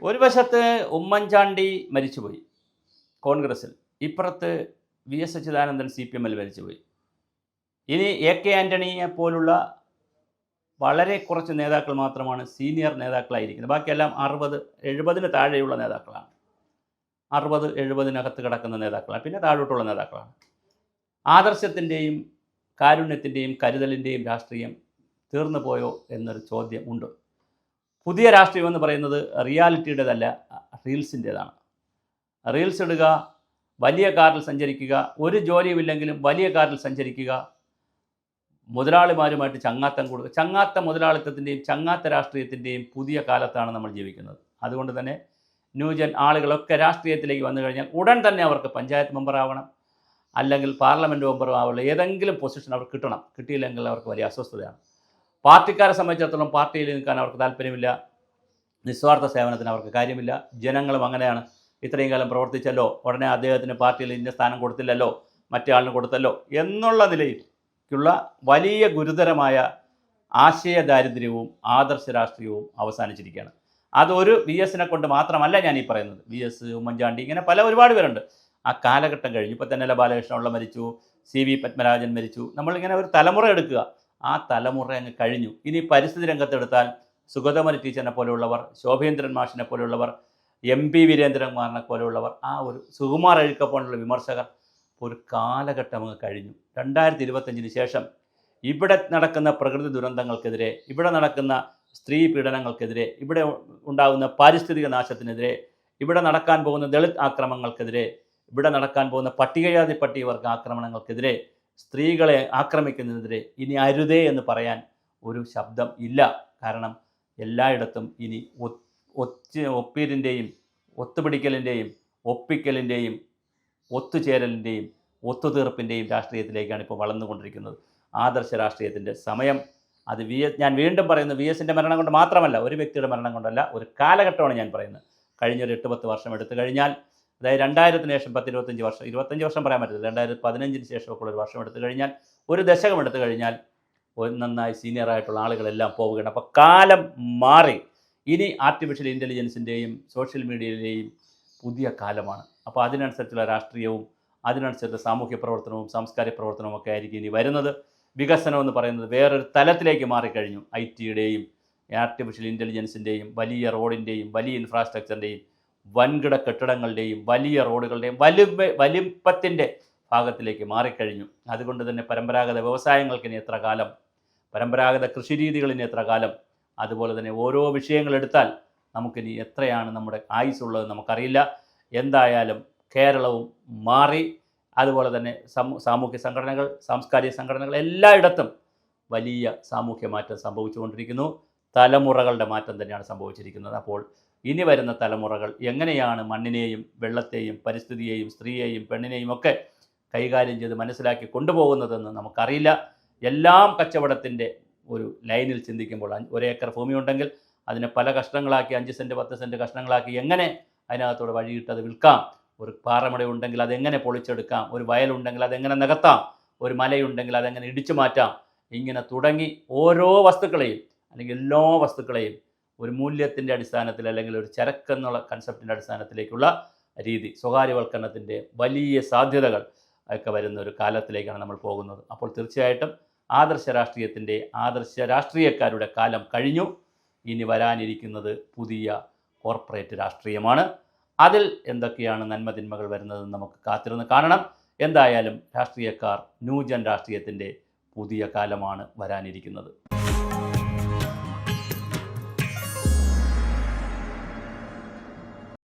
ഒരു വശത്ത് ഉമ്മൻചാണ്ടി മരിച്ചുപോയി കോൺഗ്രസിൽ, ഇപ്പുറത്ത് വി.എസ്. അച്യുതാനന്ദൻ CPM-ൽ മരിച്ചുപോയി. ഇനി AK ആൻ്റണിയെ പോലുള്ള വളരെ കുറച്ച് നേതാക്കൾ മാത്രമാണ് സീനിയർ നേതാക്കളായിരിക്കുന്നത്. ബാക്കിയെല്ലാം 60-70 താഴെയുള്ള നേതാക്കളാണ്. 60-70 കിടക്കുന്ന നേതാക്കളാണ്. പിന്നെ താഴോട്ടുള്ള നേതാക്കളാണ്. ആദർശത്തിൻ്റെയും കാരുണ്യത്തിൻ്റെയും കരുതലിൻ്റെയും രാഷ്ട്രീയം തീർന്നു പോയോ എന്നൊരു ചോദ്യം ഉണ്ട്. പുതിയ രാഷ്ട്രീയം എന്ന് പറയുന്നത് റിയാലിറ്റിയുടേതല്ല, റീൽസിൻ്റേതാണ്. റീൽസ് ഇടുക, വലിയ കാറിൽ സഞ്ചരിക്കുക, ഒരു ജോലിയുമില്ലെങ്കിലും വലിയ കാറിൽ സഞ്ചരിക്കുക, മുതലാളിമാരുമായിട്ട് ചങ്ങാത്തം കൊടുക്കുക. ചങ്ങാത്ത മുതലാളിത്തത്തിൻ്റെയും ചങ്ങാത്ത രാഷ്ട്രീയത്തിൻ്റെയും പുതിയ കാലത്താണ് നമ്മൾ ജീവിക്കുന്നത്. അതുകൊണ്ട് തന്നെ ന്യൂജൻ ആളുകളൊക്കെ രാഷ്ട്രീയത്തിലേക്ക് വന്നു കഴിഞ്ഞാൽ ഉടൻ തന്നെ അവർക്ക് പഞ്ചായത്ത് മെമ്പറാവണം, അല്ലെങ്കിൽ പാർലമെൻറ്റ് മെമ്പറാവുള്ള ഏതെങ്കിലും പൊസിഷൻ അവർക്ക് കിട്ടണം. കിട്ടിയില്ലെങ്കിൽ അവർക്ക് വലിയ അസ്വസ്ഥതയാണ്. പാർട്ടിക്കാരെ സംബന്ധിച്ചിടത്തോളം പാർട്ടിയിൽ നിൽക്കാൻ അവർക്ക് താല്പര്യമില്ല, നിസ്വാർത്ഥ സേവനത്തിന് അവർക്ക് കാര്യമില്ല. ജനങ്ങളും അങ്ങനെയാണ്. ഇത്രയും കാലം പ്രവർത്തിച്ചല്ലോ, ഉടനെ അദ്ദേഹത്തിന് പാർട്ടിയിൽ ഇന്ന സ്ഥാനം കൊടുത്തില്ലല്ലോ, മറ്റേ ആളിന് കൊടുത്തല്ലോ എന്നുള്ള നിലയിലുള്ള വലിയ ഗുരുതരമായ ആശയ ദാരിദ്ര്യവും ആദർശ രാഷ്ട്രീയവും അവസാനിച്ചിരിക്കുകയാണ്. അതൊരു VS-നെ കൊണ്ട് മാത്രമല്ല ഞാൻ ഈ പറയുന്നത്. VS, ഉമ്മൻചാണ്ടി, ഇങ്ങനെ ഒരുപാട് പേരുണ്ട്. ആ കാലഘട്ടം കഴിഞ്ഞു. ഇപ്പോൾ തന്നെ ബാലകൃഷ്ണപിള്ള മരിച്ചു, CV പത്മരാജൻ മരിച്ചു. നമ്മളിങ്ങനെ ഒരു തലമുറ എടുക്കുക, ആ തലമുറ അങ്ങ് കഴിഞ്ഞു. ഇനി പരിസ്ഥിതി രംഗത്തെടുത്താൽ സുഗതമണി ടീച്ചറിനെ പോലെയുള്ളവർ, ശോഭേന്ദ്രൻ മാഷിനെ പോലെയുള്ളവർ, MP വീരേന്ദ്രകുമാറിനെ പോലെയുള്ളവർ, ആ ഒരു സുകുമാർ അഴീക്കപ്പോലുള്ള വിമർശകർ, ഒരു കാലഘട്ടം അങ്ങ് കഴിഞ്ഞു. 2025 ശേഷം ഇവിടെ നടക്കുന്ന പ്രകൃതി ദുരന്തങ്ങൾക്കെതിരെ, ഇവിടെ നടക്കുന്ന സ്ത്രീ പീഡനങ്ങൾക്കെതിരെ, ഇവിടെ ഉണ്ടാകുന്ന പാരിസ്ഥിതിക നാശത്തിനെതിരെ, ഇവിടെ നടക്കാൻ പോകുന്ന ദളിത് ആക്രമണങ്ങൾക്കെതിരെ, ഇവിടെ നടക്കാൻ പോകുന്ന പട്ടികജാതി പട്ടികവർഗ ആക്രമണങ്ങൾക്കെതിരെ, സ്ത്രീകളെ ആക്രമിക്കുന്നതിനെതിരെ ഇനി അരുതേ എന്ന് പറയാൻ ഒരു ശബ്ദം ഇല്ല. കാരണം എല്ലായിടത്തും ഇനി ഒപ്പീരിൻ്റെയും ഒത്തുപിടിക്കലിൻ്റെയും ഒപ്പിക്കലിൻ്റെയും ഒത്തുചേരലിൻ്റെയും ഒത്തുതീർപ്പിൻ്റെയും രാഷ്ട്രീയത്തിലേക്കാണ് ഇപ്പോൾ വളർന്നുകൊണ്ടിരിക്കുന്നത്. ആദർശ രാഷ്ട്രീയത്തിൻ്റെ സമയം അത് ഞാൻ വീണ്ടും പറയുന്നു, VS-ൻ്റെ മരണം കൊണ്ട് മാത്രമല്ല, ഒരു വ്യക്തിയുടെ മരണം കൊണ്ടല്ല, ഒരു കാലഘട്ടമാണ് ഞാൻ പറയുന്നത്. കഴിഞ്ഞൊരു 8-10 വർഷം എടുത്തു കഴിഞ്ഞാൽ, അതായത് 2000-ന് ശേഷം 10-25 വർഷം, 25 വർഷം പറയാൻ പറ്റില്ല, 2015-ന് ശേഷമൊക്കെ ഒരു വർഷം എടുത്തു കഴിഞ്ഞാൽ, ഒരു ദശകം എടുത്തു കഴിഞ്ഞാൽ നന്നായി സീനിയറായിട്ടുള്ള ആളുകളെല്ലാം പോവുകയാണ്. അപ്പോൾ കാലം മാറി. ഇനി ആർട്ടിഫിഷ്യൽ ഇൻ്റലിജൻസിൻ്റെയും സോഷ്യൽ മീഡിയയിലെയും പുതിയ കാലമാണ്. അപ്പോൾ അതിനനുസരിച്ചുള്ള രാഷ്ട്രീയവും അതിനനുസരിച്ചുള്ള സാമൂഹ്യ പ്രവർത്തനവും സാംസ്കാരിക പ്രവർത്തനവും ഒക്കെ ആയിരിക്കും ഇനി വരുന്നത്. വികസനം എന്ന് പറയുന്നത് വേറൊരു തലത്തിലേക്ക് മാറിക്കഴിഞ്ഞു. IT-യുടെയും ആർട്ടിഫിഷ്യൽ ഇൻ്റലിജൻസിൻ്റെയും വലിയ റോഡിൻ്റെയും വലിയ ഇൻഫ്രാസ്ട്രക്ചറിൻ്റെയും വൻകിട കെട്ടിടങ്ങളുടെയും വലിയ റോഡുകളുടെയും വലിപ്പത്തിൻ്റെ ഭാഗത്തിലേക്ക് മാറിക്കഴിഞ്ഞു. അതുകൊണ്ട് തന്നെ പരമ്പരാഗത വ്യവസായങ്ങൾക്കിനി എത്ര കാലം, പരമ്പരാഗത കൃഷിരീതികളിന് എത്ര കാലം, അതുപോലെ തന്നെ ഓരോ വിഷയങ്ങളെടുത്താൽ നമുക്കിനി എത്രയാണ് നമ്മുടെ ആയുസ്സുള്ളത് നമുക്കറിയില്ല. എന്തായാലും കേരളവും മാറി. അതുപോലെ തന്നെ സാമൂഹ്യ സംഘടനകൾ, സാംസ്കാരിക സംഘടനകൾ എല്ലായിടത്തും വലിയ സാമൂഹ്യ മാറ്റം സംഭവിച്ചുകൊണ്ടിരിക്കുന്നു. തലമുറകളുടെ മാറ്റം തന്നെയാണ് സംഭവിച്ചിരിക്കുന്നത്. അപ്പോൾ ഇനി വരുന്ന തലമുറകൾ എങ്ങനെയാണ് മണ്ണിനെയും വെള്ളത്തെയും പരിസ്ഥിതിയെയും സ്ത്രീയെയും പെണ്ണിനെയും ഒക്കെ കൈകാര്യം ചെയ്ത് മനസ്സിലാക്കി കൊണ്ടുപോകുന്നതെന്ന് നമുക്കറിയില്ല. എല്ലാം കച്ചവടത്തിൻ്റെ ഒരു ലൈനിൽ ചിന്തിക്കുമ്പോൾ, 1 ഏക്കർ ഭൂമി ഉണ്ടെങ്കിൽ അതിനെ പല കഷ്ണങ്ങളാക്കി, 5 സെൻറ്റ് 10 സെൻറ്റ് കഷ്ണങ്ങളാക്കി എങ്ങനെ അതിനകത്തോടെ വഴിയിട്ടത് വിൽക്കാം, ഒരു പാറമട ഉണ്ടെങ്കിൽ അതെങ്ങനെ പൊളിച്ചെടുക്കാം, ഒരു വയലുണ്ടെങ്കിൽ അതെങ്ങനെ നികത്താം, ഒരു മലയുണ്ടെങ്കിൽ അതെങ്ങനെ ഇടിച്ചു മാറ്റാം, ഇങ്ങനെ തുടങ്ങി ഓരോ വസ്തുക്കളെയും അല്ലെങ്കിൽ എല്ലാ വസ്തുക്കളെയും ഒരു മൂല്യത്തിൻ്റെ അടിസ്ഥാനത്തിൽ അല്ലെങ്കിൽ ഒരു ചരക്കെന്നുള്ള കൺസെപ്റ്റിൻ്റെ അടിസ്ഥാനത്തിലേക്കുള്ള രീതി, സ്വകാര്യവൽക്കരണത്തിൻ്റെ വലിയ സാധ്യതകൾ ഒക്കെ വരുന്ന ഒരു കാലത്തിലേക്കാണ് നമ്മൾ പോകുന്നത്. അപ്പോൾ തീർച്ചയായിട്ടും ആദർശ രാഷ്ട്രീയത്തിൻ്റെ, ആദർശ രാഷ്ട്രീയക്കാരുടെ കാലം കഴിഞ്ഞു. ഇനി വരാനിരിക്കുന്നത് പുതിയ കോർപ്പറേറ്റ് രാഷ്ട്രീയമാണ്. അതിൽ എന്തൊക്കെയാണ് നന്മതിന്മകൾ വരുന്നതെന്ന് നമുക്ക് കാത്തിരുന്ന് കാണണം. എന്തായാലും രാഷ്ട്രീയക്കാർ ന്യൂജൻ രാഷ്ട്രീയത്തിൻ്റെ പുതിയ കാലമാണ് വരാനിരിക്കുന്നത്.